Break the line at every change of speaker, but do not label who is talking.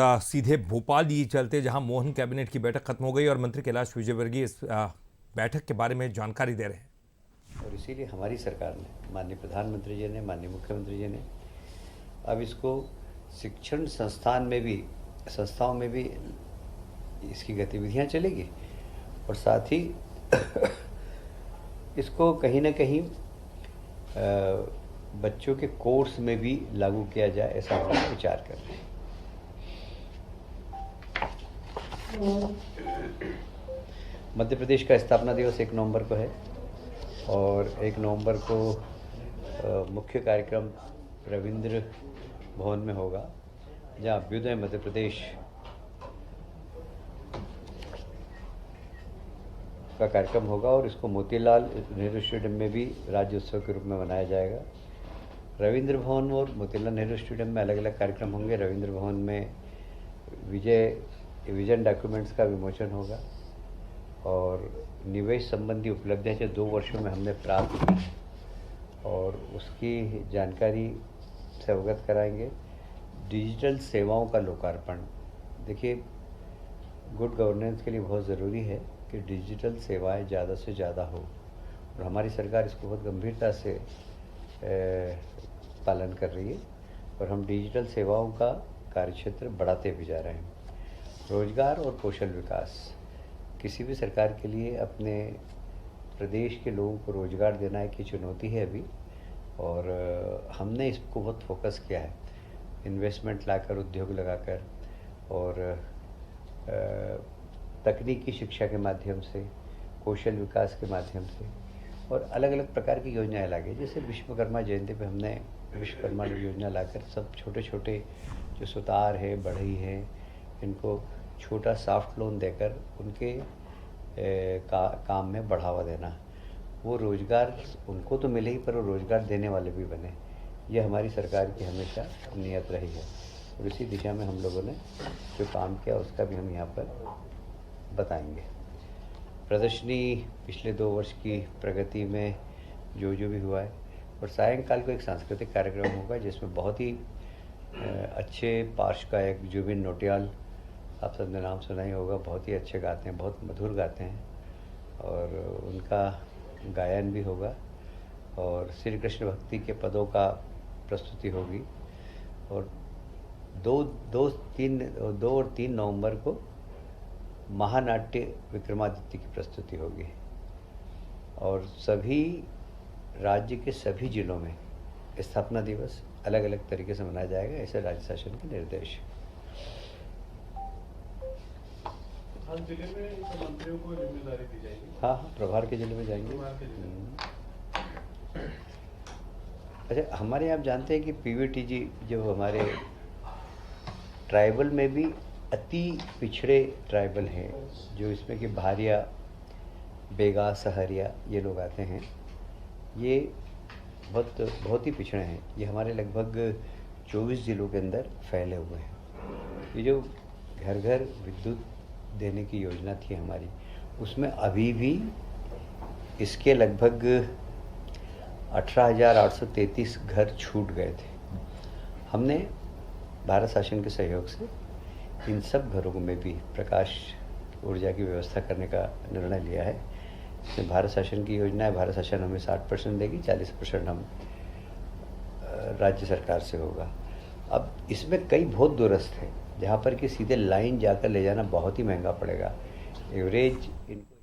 सीधे भोपाल लिए चलते, जहां मोहन कैबिनेट की बैठक खत्म हो गई और मंत्री कैलाश विजयवर्गीय इस बैठक के बारे में जानकारी दे रहे हैं।
और इसीलिए हमारी सरकार ने, माननीय प्रधानमंत्री जी ने, माननीय मुख्यमंत्री जी ने अब इसको शिक्षण संस्थाओं में भी इसकी गतिविधियां चलेगी और साथ ही इसको कहीं ना कहीं बच्चों के कोर्स में भी लागू किया जाए, ऐसा हम विचार कर रहे हैं। मध्य प्रदेश का स्थापना दिवस 1 नवंबर को है और 1 नवंबर को मुख्य कार्यक्रम रविंद्र भवन में होगा, जहाँ अभ्युदय मध्य प्रदेश का कार्यक्रम होगा और इसको मोतीलाल नेहरू स्टेडियम में भी राज्य उत्सव के रूप में मनाया जाएगा। रविंद्र भवन और मोतीलाल नेहरू स्टेडियम में अलग अलग कार्यक्रम होंगे। रविंद्र भवन में विजन डॉक्यूमेंट्स का विमोचन होगा और निवेश संबंधी उपलब्धियां जो 2 वर्षों में हमने प्राप्त की और उसकी जानकारी से अवगत कराएंगे। डिजिटल सेवाओं का लोकार्पण, देखिए गुड गवर्नेंस के लिए बहुत ज़रूरी है कि डिजिटल सेवाएं ज़्यादा से ज़्यादा हो और हमारी सरकार इसको बहुत गंभीरता से पालन कर रही है और हम डिजिटल सेवाओं का कार्यक्षेत्र बढ़ाते भी जा रहे हैं। रोजगार और कौशल विकास, किसी भी सरकार के लिए अपने प्रदेश के लोगों को रोजगार देना एक चुनौती है अभी, और हमने इसको बहुत फोकस किया है, इन्वेस्टमेंट लाकर, उद्योग लगाकर और तकनीकी शिक्षा के माध्यम से, कौशल विकास के माध्यम से और अलग अलग प्रकार की योजनाएं लागे। जैसे विश्वकर्मा जयंती पे हमने विश्वकर्मा योजना लाकर सब छोटे छोटे जो सुतार है, बढ़ई है, इनको छोटा सॉफ्ट लोन देकर उनके काम में बढ़ावा देना। वो रोज़गार उनको तो मिले ही, पर वो रोज़गार देने वाले भी बने। ये हमारी सरकार की हमेशा नियत रही है और इसी दिशा में हम लोगों ने जो काम किया उसका भी हम यहाँ पर बताएंगे। प्रदर्शनी पिछले 2 वर्ष की प्रगति में जो भी हुआ है और सायंकाल को एक सांस्कृतिक कार्यक्रम होगा जिसमें बहुत ही अच्छे पार्श्व गायक जुबिन नौटियाल, आप सबने नाम सुना ही होगा, बहुत ही अच्छे गाते हैं, बहुत मधुर गाते हैं और उनका गायन भी होगा और श्री कृष्ण भक्ति के पदों का प्रस्तुति होगी। और 2 और 3 नवंबर को महानाट्य विक्रमादित्य की प्रस्तुति होगी और सभी राज्य के सभी जिलों में स्थापना दिवस अलग अलग तरीके से मनाया जाएगा, ऐसे राज्य शासन के निर्देश।
हर जिले में मंत्रियों को जिम्मेदारी दी जाएगी।
हाँ, प्रभार के जिले में जाएंगे। अच्छा, हमारे यहाँ आप जानते हैं कि पीवीटीजी जो हमारे ट्राइबल में भी अति पिछड़े ट्राइबल हैं, जो इसमें कि भारिया, बेगा, सहरिया ये लोग आते हैं, ये बहुत ही पिछड़े हैं। ये हमारे लगभग 24 जिलों के अंदर फैले हुए हैं। ये जो घर घर विद्युत देने की योजना थी हमारी, उसमें अभी भी इसके लगभग 18,833 घर छूट गए थे। हमने भारत शासन के सहयोग से इन सब घरों में भी प्रकाश ऊर्जा की व्यवस्था करने का निर्णय लिया है। इसमें भारत शासन की योजना है, भारत शासन हमें 60% देगी, 40% हम राज्य सरकार से होगा। अब इसमें कई बहुत दूरस्थ हैं जहाँ पर कि सीधे लाइन जाकर ले जाना बहुत ही महंगा पड़ेगा। एवरेज इनको